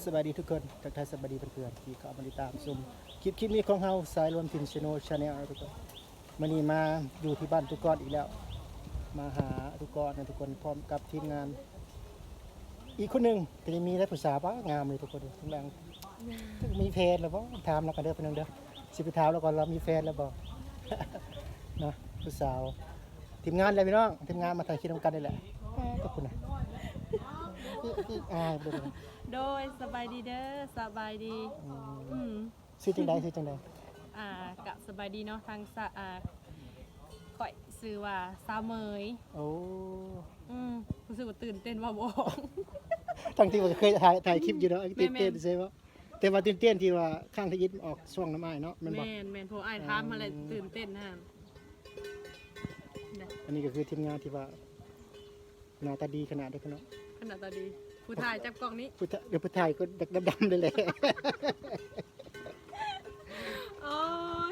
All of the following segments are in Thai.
สบายดีทุกคนทักทายสบายดีเพื่อนๆที่เข้ามาติดตามชมคลิปนี้ของเฮาสายรวมทีมชโนชาแนลทุกคนวันนี้มาอยู่ที่บ้านทุกคนอีกแล้วมาหาทุกคนนะทุกคนพร้อมกับทีมงาน อีกคนหนึ่งก็จะมีได้ผู้สาวบ้างามเลยทุกคนทุกแรงมีแฟนแล้วบ่ถามเรากันเด้อเพื่อนเด้อสิไปถามเราก่อนเรามีแฟนแล้วบ่ นะผู้สาวทีมงานอะไรพี่น้องทีมงานมาถ่ายคลิปนำกันนี่แหละขอบคุณนะเบิ่ง โดยสบายดีเด้อสบายดีซื้อจังใดซื้อจังใด กะสบายดีเนาะทางข่อยซื้อว่าสาวเมย โอ้ รู้สึกว่าตื่นเต้นว่าบอก ทั้งที่ว่าเคยถ่ายคลิปอยู่เนาะตื่นเต้นใช่ป่ะแต่ว่าตื่นเต้นที่ว่าข้างที่ยิดออกช่วงน้ำอ้ายเนาะมันบอก แม่นพออ้ายถามมาเลยตื่นเต้นนะ อันนี้ก็คือทีมงานที่ว่าหน้าตาดีขนาดเด้อเนาะ ขนาดตาดีผู้ถ่ายจับกล้องนี้ เดี๋ยวผู้ถ่ายก็ดำๆเลยแหละ โอ้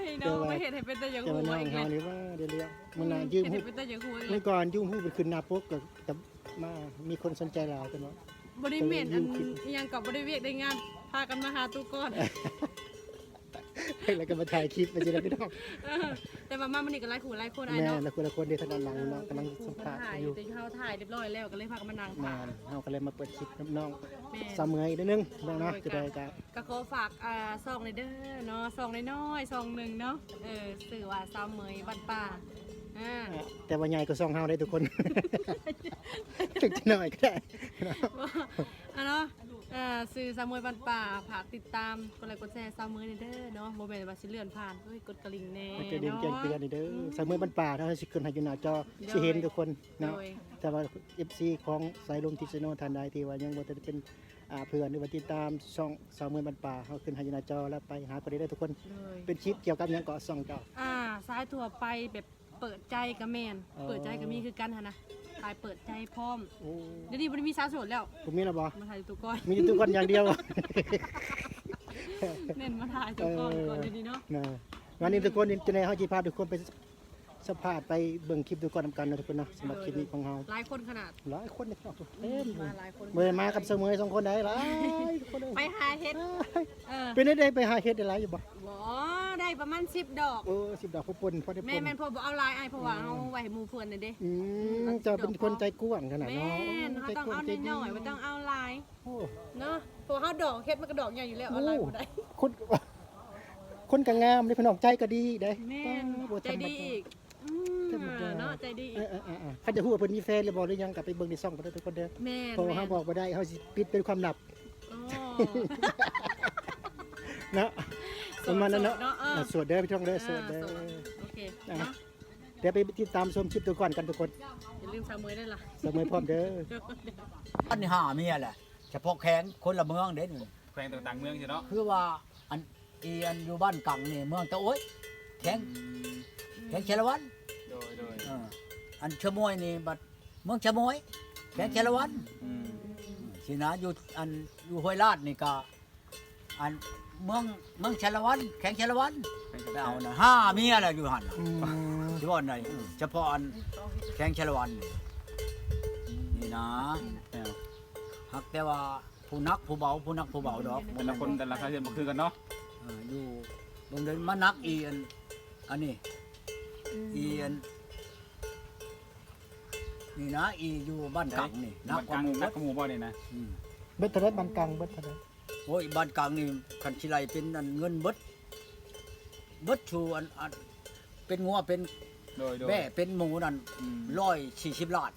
ยน้องไม่เห็นเป็นตาอย่าง แต่ หั ว่าว น้อง อีก เฮา เลย นี่ว่าเดี๋ยวมันน่ายืม เห็ หู นเป็นตาอย่างหัวอีกเล เมื่อก่อนยืมหูไปขึ้นหน้าปกกับมามีคนสนใจเราแต่เนาะ บริเวณอันยังกับบริเวณได้งานพากันมาหาตู้ก้อน แล้วก็มาถ่ายคลิปไปสิแล้วพี่น้อง แต่ว่ามามันนี่ก็ไล่ขู่ไล่คนไอ้ แม่ เนาะ แล้วคนละคนเดียวทางด้านหลังเนาะกำลังสัมภาษณ์ ถ่าย อ อยู่ ยู่แต่เขาถ่ายเรียบร้อยแล้วก็เลยพากันมานั่ง แม่ ถ่าย เฮาก็เลยมาเปิดคลิปกับน้อง แม่ สามเมยนิดนึงน้องเนาะจะได้ก็ ก็ขอฝากซองในเด้อเนาะซองน้อยๆซองหนึ่งเนาะสื่อว่าสาวเมยบ้านป่าแต่ว่าใหญ่ก็ซ่องเฮาได้ทุกคน ถึงจะหน่อยก็ได้ เนาะสื่อสาวเมยบ้านป่าฝากติดตามกดไลค์กดแชร์สาวเมยในเด้อเนาะโมเมนต์ว่าสิเลื่อนผ่านเฮ้ยกดกระลิ่งแน่ มันจะเด่น เนาะ แจ้งเตือนนี่เด้อสามเมยบ้านป่าถ้าสิขึ้นให้อยู่หน้าจอสิเห็นทุกคนเนาะแต่ว่า FC ของสายลมทิศโนทันใดที่ว่ายังบ่ได้เป็นเพื่อนหรือว่าติดตามช่องสามเมยบ้านป่าเฮาขึ้นให้อยู่หน้าจอแล้วไปหาก็ได้ทุกคนเป็นคลิปเกี่ยวกับหยังเกาะซ่องเจ้า สายทั่วไปแบบเปิดใจกับแมนเปิดใจกับมีคือกันฮะนะถ่ายเปิดใจพร้อมเดี๋ยวนี้บ่ได้มีสาวโสดแล้ว ผมมีแล้วบ่ มาถ่ายตัวก้อน มีทุกคนอย่างเดียว เน้นมาถ่ายตัวก้อนก่อนเดี๋ยวนี้เนาะ นะวันนี้ทุกคนจะได้เฮาสิพาทุกคนไปสัมภาษณ์ไปเบิ่งคลิปทุกคนนำกันนะทุกคนเนาะสำหรับคลิปนี้ของเฮา หลายคนขนาด หลายคนนี่เนาะเต็มเล มาย หลายคน เมื่อมากับเสมอ2คนได้หลายทุกคนเลย ไปหาเฮ็ด เป็นได้ไปหาเฮ็ดได้หลายอยู่บ่ บ่ได้ประมาณ10ดอก โอ้10ดอกพอปนพอได้ป แม่ น นพอบ่เอาลายไอ้เพราะว่าเอาไว้ให้หมู่เพื่อนน่ะเด้ จะเป็นคนใจกว้างขนาด แม่ เนาะ นเฮาต้องเอาน้อยๆบ่ต้องเอาลาย โอ้ เนาะเพราะเฮาดอกเฮ็ดมันก็ดอกใหญ่อยู่แล้วเอาลายบ่ได้ คนก็งามนี่พี่น้องใจก็ดีได้ แม่นใจดีอีกเนาะใจดีอีก เขาจะฮู้ว่าเพิ่นมีแฟนหรือบ่หรือยังกลับไปเบิ่งในช่องเพิ่นทุกคนเด้อ แม่น เพราะว่าเฮาบอกบ่ได้เฮาสิปิดเป็นความลับ อ๋อ เนาะประมาณนั้นเนาะ เนาะ สวดเด้อพี่น้องเด้อสวดเด้อ โอเคเนาะ เดี๋ยวไปติดตามชมคลิปตัวก่อนกันทุกคน อย่าลืมสาวเมยได้ล่ะ เสมอพร้อมเด้อ อันนี้หาเมียแหละเฉพาะแข้งคนละเมืองเด่น แขวงต่างๆเมืองใช่เนาะ คือว่าอันอยู่บ้านกังนี่เมืองตะโอ้ยแข้งเชลวัน โดย อันชะมวยนี่บัดเมืองชะมวยแข้งเชลวันสินะอยู่อันอยู่ห้วยลาดนี่ก็อันเมืองเชลวันแข้งเชลวันไปเอาน่ะห้าเมียแหละอยู่หั่นน่ะที่ว่าอันไหนเฉพาะอันแข้งเชลวันนี่นะหักแต่ว่าผู้นักผู้เบาผู้นักผู้เบาดอก แต่ละคนแต่ละชาติมาคือกันเนาะ อยู่บางเดินมานักอันนี้อันนี่นะอยู่บ้านกังนี่นั นั ก ก กว่าหมู่ นักกระหมูบ่เนี่ยนะ เบิดเทะเลบันกังเบิดเทะเล โอ้ยบ้านกังนี่คันชิไลเป็นอันเงินเบิดชูอันเป็นงัวเป็น โดย แม่เป็นหมูนั่น140 ล้าน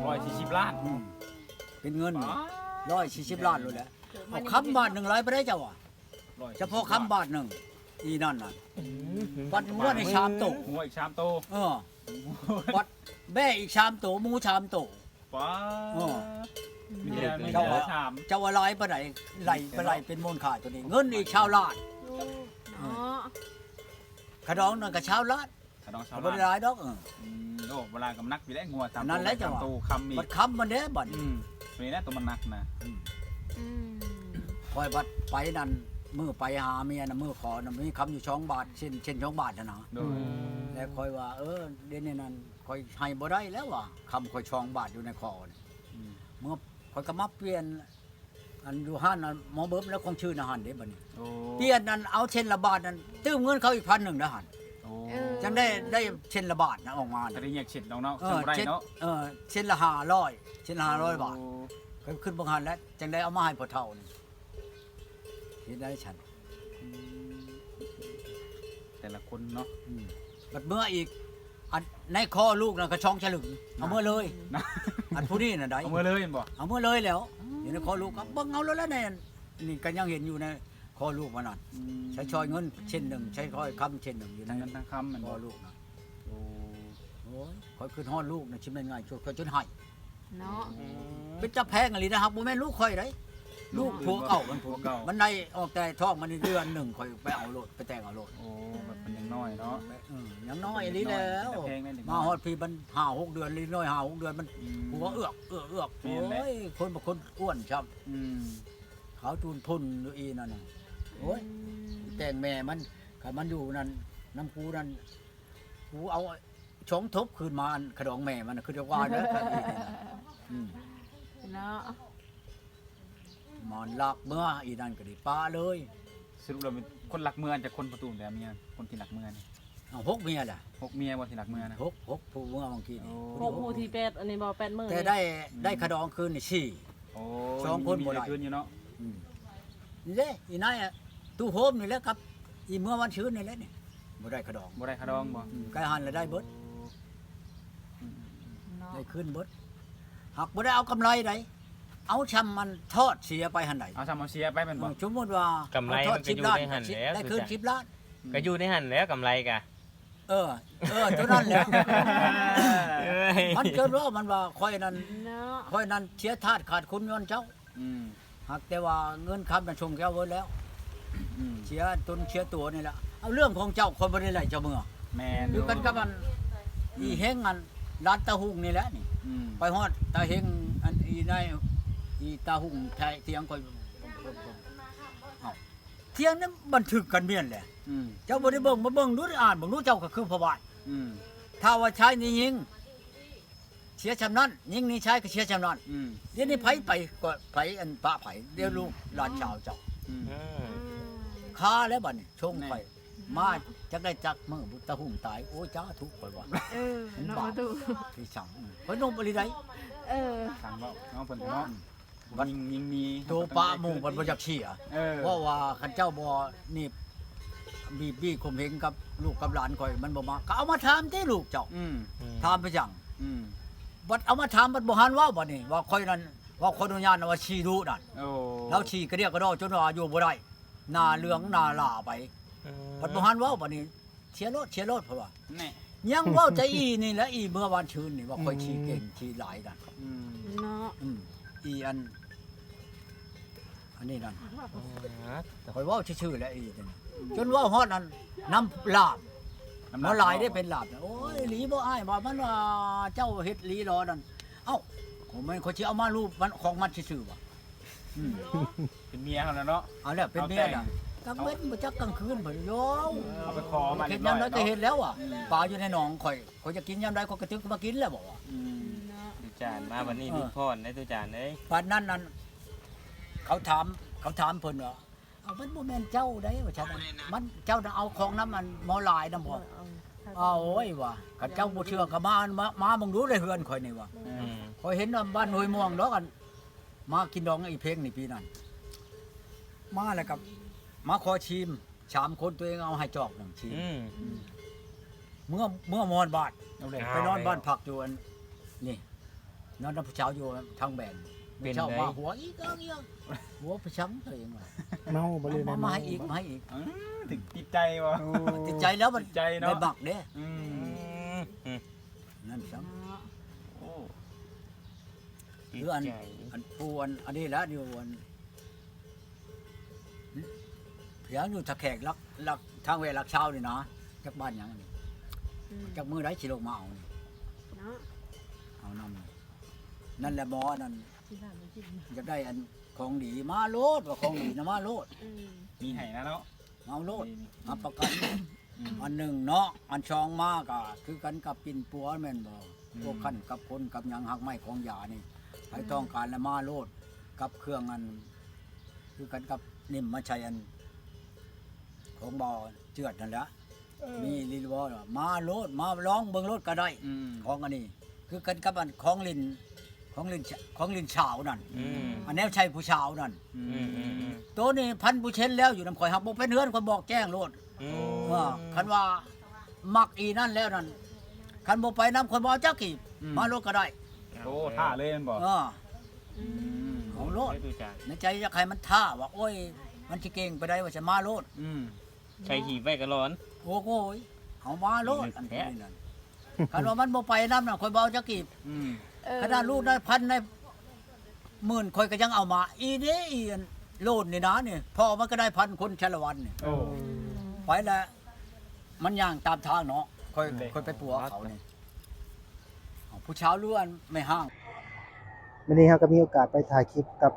140 ล้าน เป็นเงิน140 ล้านเลยแหละเอาคำบาท100ไปได้เจ้าอ่ะเฉพาะคำบาทหนึ่งอีนั่นน่ะบัดงัวในชามโต หัวอีกชามโต บัดแม่อีกชามโตหมูชามโต ป้ามี เจ้า ชาม เจ้าอะไรปะไหนไหลปะไหลเป็นมูลค่าตัวนี้เงินอีกชาวลาด อ๋อ ขะดองนั่นก็ชาวลาด ถ้าน้องชาว บ่ได้หลายดอก โอ้เวลากำนักมีได้งัวตาม นั่นแหละจังหวะ ตูคำมี บัดคำมันเด้บัด มีนะตัวมันนักนะ คอยบัดไปนั่นมือไปหาเมียน่ะมือขอน่ะมีคำอยู่2 บาทเช่น2 บาทน่ะนะ โดย แล้วคอยว่าเดี๋ยวนี้นั่นคอยให้บ่ได้แล้วว่ะคำคอย2 บาทอยู่ในคอนี่เมื่อคอยก็มาเปลี่ยน อันอยู่ห้านอันหมอเบิ้มแล้วคงชื่ออาหารเด้บัดนี้ โอ้ เปลี่ยนอันเอาเช่นละบาทนั่นตื้มเงินเขาอีก1,000นะหัน โอ้ จังได้เช่นละบาทนะออกมา แต่ได้แยกเช็ดน้องเนาะ เอ จั อง ไร เช่น เนาะ เช่นละ500เช่นละ500บาท ไปขึ้นบางหันแล้วจังได้เอามาให้พ่อเฒ่านี่เฮ็ดได้ฉัน แต่ละคนเนาะ บัดเมื่ออีกอันในคอลูกน่ะก็ช่องฉลึงเอาเมื่อเลย นะ อันผู้นี้น่ะได้ เอามือเลยบ่ เอาเมื่อเลยแล้วอยู่ในคอลูกก็เบิ่งเอาแล้วแน่นี่ก็ยังเห็นอยู่ในคอลูกมันนั่นใช้ชอยเงินเช่นหนึ่งใช้คอยคำเช่นหนึ่งอยู่ใน ทั้งนั้นทั้งคำมัน ค บ่ อลูกนะ โอ้ โอ้ยคอยขึ้นฮอดลูกน่ะชิมได้ง่ายช่วยจนให้ เนาะ เป็นจะแพงอะไรนะครับบ่แม่นลูกข่อยได้ลูกผัวเก่ามัน ผัวเก่า มันได้ออกแต่ท้องมันนี่เดือนหนึ่งข่อยไปเอาโลดไปแต่งเอาโลด โอ้แบบเป็นยังน้อยเนาะ ยังน้อยอีหลีแล้ว แต่แพงแน่น มาฮอดพี่มัน5-6 เดือนลีน้อย5-6 เดือนมันหัวเอือกโอ้ยคนบางคนอ้วนช้ำ อืม ขาวจูนพุ่นอยู่อีนั่นน่ะโอ้ยแต่งแม่มันคันมันอยู่นั่นน้ำกูนั่นกูเอาชงทบคืนมาอันขดองแม่มันน่ะคือจะว่าเด้อครับอีนี่น่ะอืม เนาะ มันลักเมื่ออีนั่นก็ได้ป้าเลย สรุปแล้วเป็นคนหลักเมืองจากคนประตูแต่เมียคนที่หลักเมืองนี่ เอาหกเมียล่ะ 6เมียบ่ที่หลักเมืองนะ หกผู้เมื่อบางทีนี่ โอ้ผู้ที่8อันนี้บ่8มื้อ แต่ได้ขดองคืนนี่สี่ โอ้ สองคนบ่ได้ มีคืนอยู่เนาะ อืมนี่เด้อีนายอะตู้โฮมนี่แหละครับอีเมื่อวันชื้นนี่แหละนี่บ่ได้ขดอง บ่ได้คาดองบ่ ไก่หันแล้วได้เบิด เนาะ ได้ขึ้นเบิดหักบ่ได้เอากำไรใดเอาชำมันทอดเสียไปหันใด เอาซ้ำเอาเสียไปแม่นบ่ สมมุติว่าก ำไร เาทอด มันก็อยู่ 10ล้า ในหันแล้ว ได้คืน คือ 10 ล้าน ก็อยู่ในหันแล้วกำไรกะ เออเท่านั้นแหละ เอ้ย มันเกินว่ามันว่าค่อยนั้น เนาะ ค่อยนั้นเสียทาสขาดคุณย้อนเจ้า อืม หากแต่ว่าเงินค้ำมันชงแก้วเบิดแล้ว อืม เสียตนเสียตัวนี่แหละเอาเรื่องของเจ้าคนบ่ได้ไล่เจ้าเมือง แม่น อยู่กันกับมันอีเฮงอันร้านตาหุงนี่แหละนี่ อืม ไปฮอดตาเฮงอันอีนายอีตาหุงไทยเถียงก่อยเอ้าเถียงนั้นบันทึกกันเมียนแหละ อืม เจ้าบ่ได้เบิ่งมาเบิ่งดูได้อ่านเบิ่งดูเจ้าก็คือพระบาท อืม ถ้าว่าใช้นี่ยิงเสียชำนั้นยิงนี่ใช้ก็เสียชำนั้น อืม เดี๋ยวนี้ไผไปก็ไผอันปะไผเดี๋ยวลูกหลานชาวเจ้า อืม อืม ค้าแล้วบัดนี้ชงไปมาจักได้จักมื้อบุตรหุ่มตายโอ้ยจ้าทุกข์ข่อยว่า เออเนาะประตู ที่สั่งข่อยนมบ่ได้ได้ เออ สั่งเว้าเนาะเพิ่นเนาะยิงมี โตปะหมู่บ่อยากเสีย เออ เพราะว่าคันเจ้าบ่นี่บี้ข่มเหงกับลูกกับหลานข่อยมันบ่มาก็เอามาถามติลูกเจ้า อืม ถามไปจัง อืม บัดเอามาถามบัดบ่หันเว้าบัดนี้ว่าข่อยนั้นว่าคนอนุญาตว่าชีดูนั่น โอ้ เราชีกระเดียกกระดอจนว่าอยู่บ่ได้หน้าเหลืองหน้าหล่าไปบัดบ่หันเว้าบัดนี้เชียร์รถเพราะว่า แน่ ยังเว้าใจอีนี่แหละอีเมื่อวันชื่นนี่ว่าข่อยชีเก่งชีหลายนั่น อืม เนาะ อีอันนี้นั่นข่อยเว้าชื่อๆแหล้วอีนั่นจนเว้าฮอดนั่นน้ำลาบ น้ำ หมอหลายได้เป็นลาบนะโอ้ยหลีบ่อ้ายว่ามันว่าเจ้าเฮ็ดหลีรอนั่นเอ้าผมมันเขาสิเอามารูปมันของมันซื่อๆว่ะ เป็นเมียเขาแล้วเนาะ เอาแล้วเป็นเมียน่ะกลางเว้นบ่จักกลางคืนบ่โย เอาไปขอมา เฮ็ด รี ยาม บ ใด ร้อย ก็เฮ็ด เนาะ แล้วอ่ะปลาอยู่ในหนองข่อยจะกินยามใดก็กระตึกมากินแล้วบอกว่า อืม เนาะ ตุจานมาวันนี้มีพรได้ตุจานเอ้ย ปานนั้นนั่นเขาถามเพิ่นว่าเอามันบ่แม่นเจ้าได้ว่าฉันมันเจ้าน่ะเอาของน้ำมันหมอหลายนำบ่เอาโอ้ยว่ะคันเจ้าบ่เชื่อก็มามึงดูได้เฮือนข่อยนี่ว่ะ อืม ข่อยเห็นว่าบ้านห้วยม่วงดอกกัน มากินดองอีเพลงนี่ปีนั้นมาแล้วกับมาขอชิม3คนตัวเองเอาให้จอกหนึ่งชิม อืม เมื่อมอนบ้าน เอาเลย ไปนอนบ้านพักอยู่อันนี่นอนน้ำผู้เช้าอยู่ทางแบนผู้เช้ามาหัวอีกหัวผู้ช้ำตัวเองว่ะ เมาบ่เลยนะ มาให้อีกมาให้อีก ถึงติดใจวะ โอ้ ติดใจแล้วมัน ติดใจเนาะ ได้บักเด้ อื อื ม มอืม นั่นซ้ โอ้ ำ ติด คืออัน ใจ ปูอันนี้แล้วอยู่อันเพียงอยู่ตะแขกลักทางเวลักเช้านี่นะจากบ้านหยังนี่จากมือได้สิลงมาเอานี่ เนาะ เอานำนี่นั่นแหละหมอนั่น ที่บ้านมันกิน จะได้อันของดีมาโลดว่าของดีนะมาโลด มีไห้นะเนาะ เอาโลด นี่ อับประกันอันหนึ่งเนาะอันชองมากอ่ะคือกันกับปินปัวแม่นบ่พวกขั้นกับคนกับหยังหักไม้ของยานี่ใครต้องการแล้วมาโลดกับเครื่องอัน คือกันกับนิ่มมาใช้อันของบ่อเจือดนั่นแหละมีลิลวอมาโลดมาร้องเบิ่งโลดก็ได้ อืม ของอันนี้คือกันกับอันของลินชาวนั่น อืม อันแนวใช้ผู้ชาวนั่น อื อืม ม อืมอืม ตัวนี้พันผู้เช่นแล้วอยู่นำข่อยหักบ่เป็นเฮือนคนบอกแจ้งโลด อืม คันว่ามักอีนั่นแล้วนั่นคันบ่ไปนํคนบ่เอาจักกี่มาโลดก็ได้ โอ้ท่าเลยแมันบอก อืม ของโลด ให้ตุจาน ในใจจะใครมันท่าว่าโอ้ยมันสิเก่งไปได้ว่าจะมาโลด อืม ใช้หีบไว้ก็ร้อน โอ้โหยเอามาโลด นี่ อัน แท้ นี้นั่นคันว่ามันบ่ไปนํน่ะข่อยบ่เอาจักกี่ อืม ขนาดลูกได้พันได้หมื่นข่อยก็ยังเอามาอีเด้อีอันโลดนี่นะนี่พ่อมันก็ได้พันคนชาละวันนี่ โอ้ ไปแล้วมันย่างตามทางเนาะค่อยไปปัวเขานี่เอาผู้เช้าล้วนไม่ห้าง วันนี้เราก็มีโอกาสไปถ่ายคลิปกับ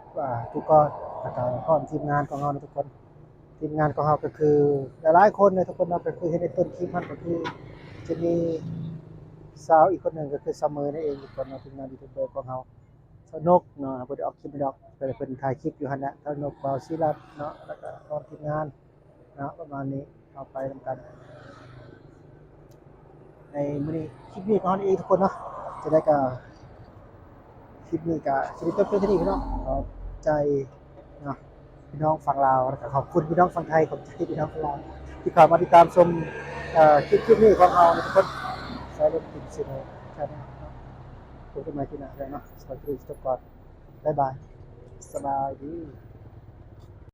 ทุกคนแล้วก็พร้อมทีมงานของเราทุกคนทีมงานของเราก็คือหลายๆคนเลยทุกคนเราก็คือเห็นในต้นคลิปมันก็คือจะมีสาวอีกคนหนึ่งก็คือซัมเมอร์นั่นเองทุกคนเนาะทีมงานยูทูบเบอร์ของเราสนกเนาะบ่ได้ออกคลิปไม่ดอกแต่เพิ่นถ่ายคลิปอยู่หั่นแหละสนกเบาศิรัตน์เนาะแล้วก็พร้อมทีมงานเนาะประมาณนี้เอาไปนำกันในมื้อนี้คลิปนี้ของเราเองทุกคนเนาะจะได้ก็ คลิปนี้ก็ชีวิตเป็นเพื่อนที่ดีพี่น้องขอบใจเนาะพี่น้องฝั่งลาวแล้วก็ขอบคุณพี่น้องฝั่งไทยขอบใจพี่น้องฝั่งลาวที่เข้ามาติดตามชมคลิปนี้ของเราในทุกคนใช้รถติดสิเนาะใช่ไหมเนาะพบกันใหม่ที่หน้าแล้วเนาะสวัสดีทุกคนบ๊ายบายสบายดี